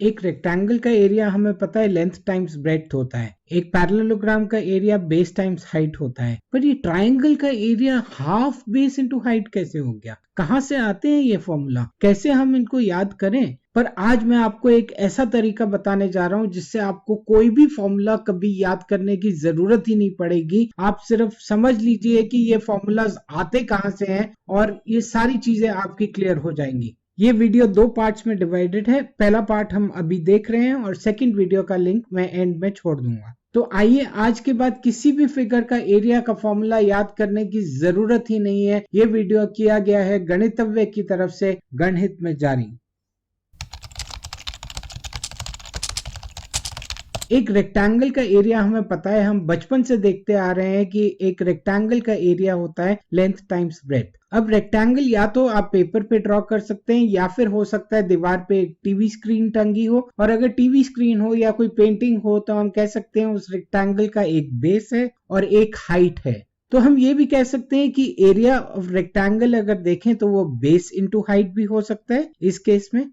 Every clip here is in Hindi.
एक रेक्टेंगल का एरिया हमें पता है लेंथ टाइम्स ब्रेड्थ होता है, एक पैरेललोग्राम का एरिया बेस टाइम्स हाइट होता है, पर ये ट्राइंगल का area half base into height कैसे हो गया? कहां से आते हैं ये फॉर्मूला, कैसे हम इनको याद करें? पर आज मैं आपको एक ऐसा तरीका बताने जा रहा हूं जिससे आपको कोई भी फॉर्मूला कभी याद करने की जरूरत ही नहीं पड़ेगी। आप सिर्फ समझ लीजिए कि ये फॉर्मूलाज आते कहां से हैं और ये सारी चीजें आपकी क्लियर हो जाएंगी। ये वीडियो 2 पार्ट्स में डिवाइडेड है। पहला पार्ट हम अभी देख रहे हैं और सेकंड वीडियो का लिंक मैं एंड में छोड़ दूंगा। तो आइए, आज के बाद किसी भी फिगर का एरिया का फॉर्मूला याद करने की जरूरत ही नहीं है। ये वीडियो किया गया है गणितव्य की तरफ से, गणित में जारी। एक रेक्टेंगल का एरिया हमें पता है, हम बचपन से देखते आ रहे हैं कि एक रेक्टेंगल का एरिया होता है लेंथ टाइम्स ब्रेड्थ। अब रेक्टेंगल या तो आप पेपर पे ड्रॉ कर सकते हैं या फिर हो सकता है दीवार पे टीवी स्क्रीन टंगी हो, और अगर टीवी स्क्रीन हो या कोई पेंटिंग हो तो हम कह सकते हैं उस रेक्टेंगल का एक बेस है और एक हाइट है। तो हम ये भी कह सकते हैं कि एरिया ऑफ रेक्टेंगल अगर देखें तो वो बेस इंटू हाइट भी हो सकता है इस केस में।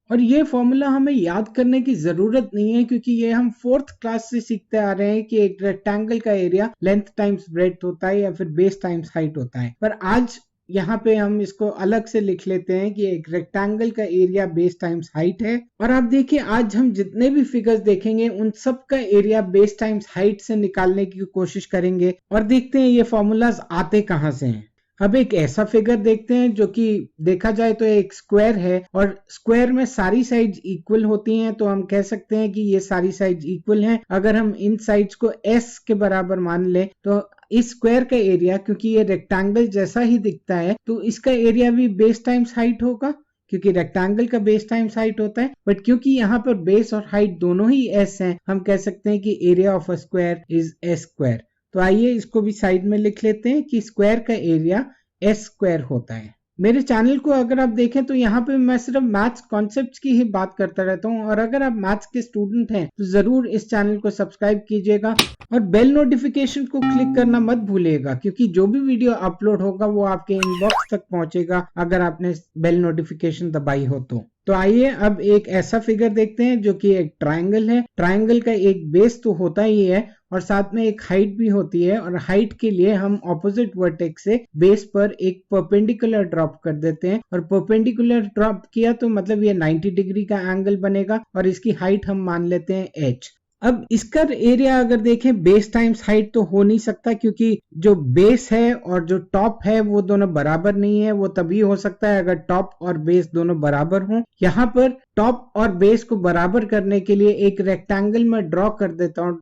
और ये फॉर्मूला हमें याद करने की जरूरत नहीं है क्योंकि ये हम 4th क्लास से सीखते आ रहे हैं कि एक रेक्टेंगल का एरिया लेंथ टाइम्स ब्रेड्थ होता है या फिर बेस टाइम्स हाइट होता है। पर आज यहाँ पे हम इसको अलग से लिख लेते हैं कि एक रेक्टेंगल का एरिया बेस टाइम्स हाइट है। और आप देखिए, आज हम जितने भी फिगर्स देखेंगे उन सब का एरिया बेस टाइम्स हाइट से निकालने की कोशिश करेंगे और देखते हैं ये फॉर्मूलाज आते कहाँ से हैं। अब एक ऐसा फिगर देखते हैं जो कि देखा जाए तो एक स्क्वायर है और स्क्वायर में सारी साइड्स इक्वल होती हैं, तो हम कह सकते हैं कि ये सारी साइड्स इक्वल हैं। अगर हम इन साइड्स को s के बराबर मान लें तो इस स्क्वायर का एरिया, क्योंकि ये रेक्टेंगल जैसा ही दिखता है, तो इसका एरिया भी बेस टाइम्स हाइट होगा क्योंकि रेक्टेंगल का बेस टाइम्स हाइट होता है। बट क्योंकि यहाँ पर बेस और हाइट दोनों ही s हैं, हम कह सकते हैं कि area of a square is s square. तो आइए इसको भी साइड में लिख लेते हैं कि स्क्वायर का एरिया s स्क्वायर होता है। मेरे चैनल को अगर आप देखें तो यहाँ पे मैं सिर्फ मैथ्स कॉन्सेप्ट्स की ही बात करता रहता हूँ, और अगर आप मैथ्स के स्टूडेंट हैं तो जरूर इस चैनल को सब्सक्राइब कीजिएगा और बेल नोटिफिकेशन को क्लिक करना मत भूलिएगा, क्योंकि जो भी वीडियो अपलोड होगा वो आपके इनबॉक्स तक पहुंचेगा अगर आपने बेल नोटिफिकेशन दबाई हो तो आइए अब एक ऐसा फिगर देखते हैं जो कि एक ट्राइंगल है। ट्राइंगल का एक बेस तो होता ही है और साथ में एक हाइट भी होती है, और हाइट के लिए हम ऑपोजिट वर्टेक्स से बेस पर एक परपेंडिकुलर ड्रॉप कर देते हैं, और परपेंडिकुलर ड्रॉप किया तो मतलब ये 90 डिग्री का एंगल बनेगा और इसकी हाइट हम मान लेते हैं h। अब इसका एरिया अगर देखें बेस टाइम्स हाइट तो हो नहीं सकता, क्योंकि जो बेस है और जो टॉप है वो दोनों बराबर नहीं है। वो तभी हो सकता है अगर टॉप और बेस दोनों बराबर हों। यहाँ पर टॉप और बेस को बराबर करने के लिए एक रेक्टेंगल में ड्रॉ कर देता हूं,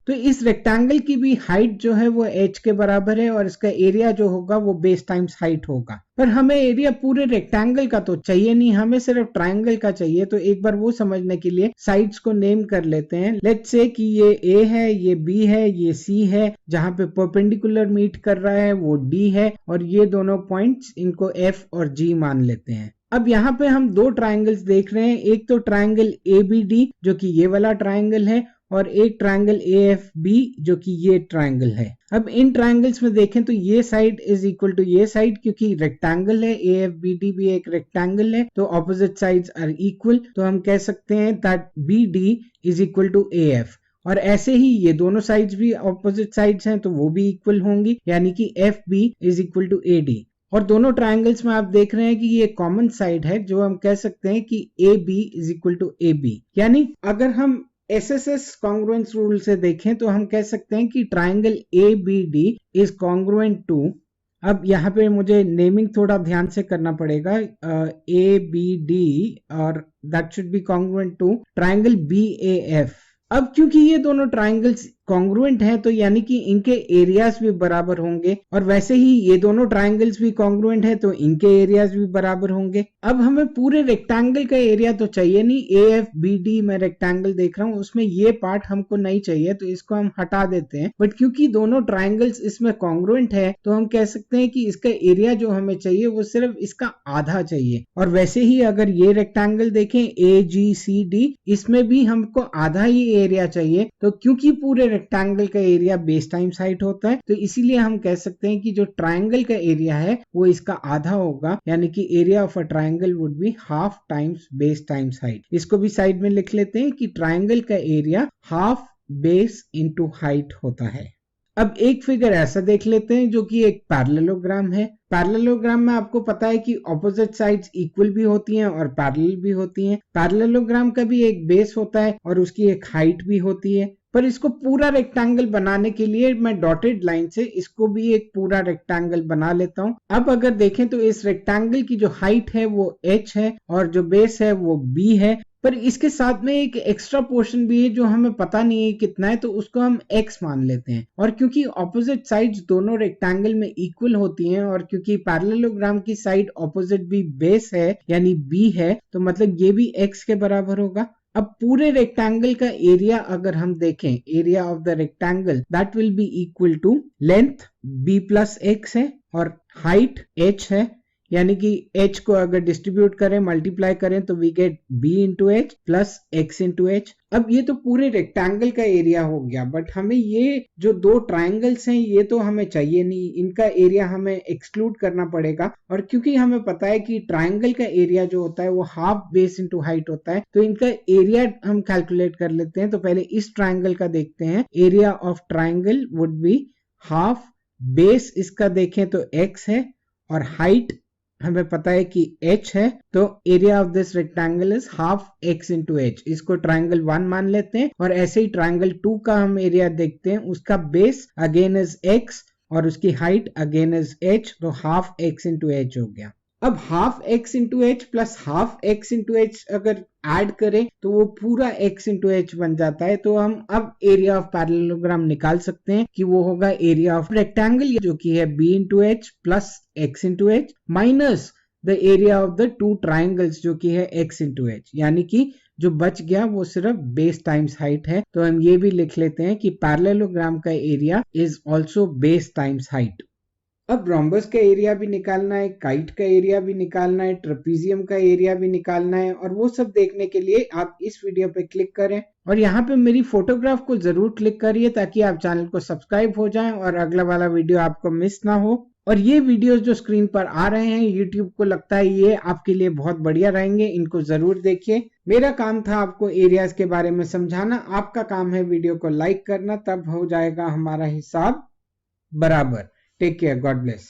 तो इस रेक्टेंगल की भी हाइट जो है वो h के बराबर है और इसका एरिया जो होगा वो बेस टाइम्स हाइट होगा। पर हमें एरिया पूरे रेक्टेंगल का तो चाहिए नहीं, हमें सिर्फ ट्राइंगल का चाहिए। तो एक बार वो समझने के लिए साइड्स को नेम कर लेते हैं। लेट्स से कि ये a है, ये b है, ये c है, जहां पे परपेंडिकुलर मीट कर रहा है वो d है, और ये दोनों पॉइंट्स इनको f और g मान लेते हैं। अब यहाँ पे हम दो ट्राइंगल्स देख रहे हैं, एक तो ट्राइंगल ABD जो कि ये वाला ट्राइंगल है, और एक ट्राइंगल AFB जो कि ये ट्राइंगल है। अब इन ट्राइंगल्स में देखें तो ये साइड इज इक्वल टू ये साइड, क्योंकि रेक्टेंगल है, AFBD भी एक रेक्टेंगल है, तो ऑपोजिट साइड्स आर इक्वल। तो हम कह सकते हैं that BD is equal to AF, और ऐसे ही ये दोनों साइड्स भी ऑपोजिट साइड्स हैं तो वो भी इक्वल होंगी, यानी कि FB is equal to AD। और दोनों ट्राइंगल्स में आप देख रहे हैं कि ये कॉमन साइड है, जो हम कह सकते हैं कि AB is equal to AB। यानी अगर हम SSS कॉन्ग्रुएंस रूल से देखें तो हम कह सकते हैं कि triangle ABD is congruent to, अब यहाँ पे मुझे नेमिंग थोड़ा ध्यान से करना पड़ेगा, ABD और that should be congruent to triangle BAF। अब क्योंकि ये दोनों ट्राइंगल्स कॉन्ग्रुएंट हैं तो यानी कि इनके एरियाज भी बराबर होंगे, और वैसे ही ये दोनों ट्राइंगल्स भी कॉन्ग्रुएंट हैं तो इनके एरियाज भी बराबर होंगे। अब हमें पूरे रेक्टेंगल का एरिया तो चाहिए नहीं, AFBD मैं रेक्टेंगल देख रहा हूँ उसमें ये पार्ट हमको नहीं चाहिए तो इसको हम हटा देते हैं। बट क्योंकि दोनों ट्राइंगल्स इसमें कॉन्ग्रुएंट है तो हम कह सकते हैं कि इसका एरिया जो हमें चाहिए वो सिर्फ इसका आधा चाहिए। और वैसे ही अगर ये रेक्टेंगल देखें AGCD, इसमें भी हमको आधा ही एरिया चाहिए, तो क्योंकि पूरे रेक्टेंगल का एरिया बेस टाइम्स हाइट होता है, तो इसीलिए हम कह सकते हैं कि जो ट्राइंगल का एरिया है वो इसका आधा होगा, यानी कि area of a triangle would be half times base times height. इसको भी साइड में लिख लेते हैं कि ट्राइंगल का area half base into height होता है। अब एक फिगर ऐसा देख लेते हैं जो कि एक पैरेललोग्राम है। पैरेललोग्राम में आपको पता है कि ऑपोजिट साइड्स इक्वल भी होती हैं और पैरेलल भी होती हैं। पैरेललोग्राम का भी एक बेस होता है और उसकी एक हाइट भी होती है, पर इसको पूरा रेक्टेंगल बनाने के लिए मैं डॉटेड लाइन से इसको भी एक पूरा रेक्टेंगल बना लेता हूं। अब अगर देखें तो इस रेक्टेंगल की जो हाइट है वो h है और जो बेस है वो b है, पर इसके साथ में एक एक्स्ट्रा पोर्शन भी है जो हमें पता नहीं है कितना है, तो उसको हम x मान लेते हैं। और क्योंकि ऑपोजिट साइड्स दोनों रेक्टेंगल में इक्वल होती हैं और क्योंकि पैरेललोग्राम की साइड ऑपोजिट भी बेस है यानी b है, तो मतलब ये भी x के बराबर होगा। अब पूरे रेक्टेंगल का एरिया अगर हम देखें, area of the rectangle that will be equal to length b plus x है और हाइट h है, यानी कि h को अगर डिस्ट्रीब्यूट करें मल्टीप्लाई करें तो we get b into H plus x into H. अब ये तो पूरे रेक्टेंगल का एरिया हो गया, बट हमें ये जो दो ट्राइंगल्स हैं ये तो हमें चाहिए नहीं, इनका एरिया हमें एक्सक्लूड करना पड़ेगा। और क्योंकि हमें पता है कि ट्राइंगल का एरिया जो होता है वो हाफ बेस इंटू हाइट होता है, तो इनका एरिया हम कैलकुलेट कर लेते हैं। तो पहले इस ट्राइंगल का देखते हैं। Area of triangle would be half base, इसका देखें तो x है और हाइट हमें पता है कि h है, तो area of this rectangle is half x into H. इसको ट्राइंगल 1 मान लेते हैं और ऐसे ही ट्राइंगल 2 का हम एरिया देखते हैं। उसका बेस अगेन इज x और उसकी हाइट अगेन इज h, तो हाफ x इंटू एच हो गया। अब half x into H plus half x into H अगर ऐड करें तो वो पूरा x इंटू एच बन जाता है। तो हम अब एरिया ऑफ पैरेललोग्राम निकाल सकते हैं कि वो होगा एरिया ऑफ रेक्टेंगल जो कि है b into H plus x into H minus the area of the two triangles जो कि है x इंटू एच, यानी कि जो बच गया वो सिर्फ बेस टाइम्स हाइट है। तो हम ये भी लिख लेते हैं कि पैरेललोग्राम का area is also base times height. अब रोम्बस का एरिया भी निकालना है, काइट का एरिया भी निकालना है, ट्रेपीजियम का एरिया भी निकालना है, और वो सब देखने के लिए आप इस वीडियो पे क्लिक करें और यहाँ पे मेरी फोटोग्राफ को जरूर क्लिक करिए ताकि आप चैनल को सब्सक्राइब हो जाएं और अगला वाला वीडियो आपको मिस ना हो। और ये वीडियोस जो स्क्रीन पर आ रहे हैं YouTube को लगता है ये आपके लिए बहुत बढ़िया रहेंगे, इनको जरूर देखिए। मेरा काम था आपको एरियाज के बारे में समझाना, आपका काम है वीडियो को लाइक करना, तब हो जाएगा हमारा हिसाब बराबर। Take care. God bless.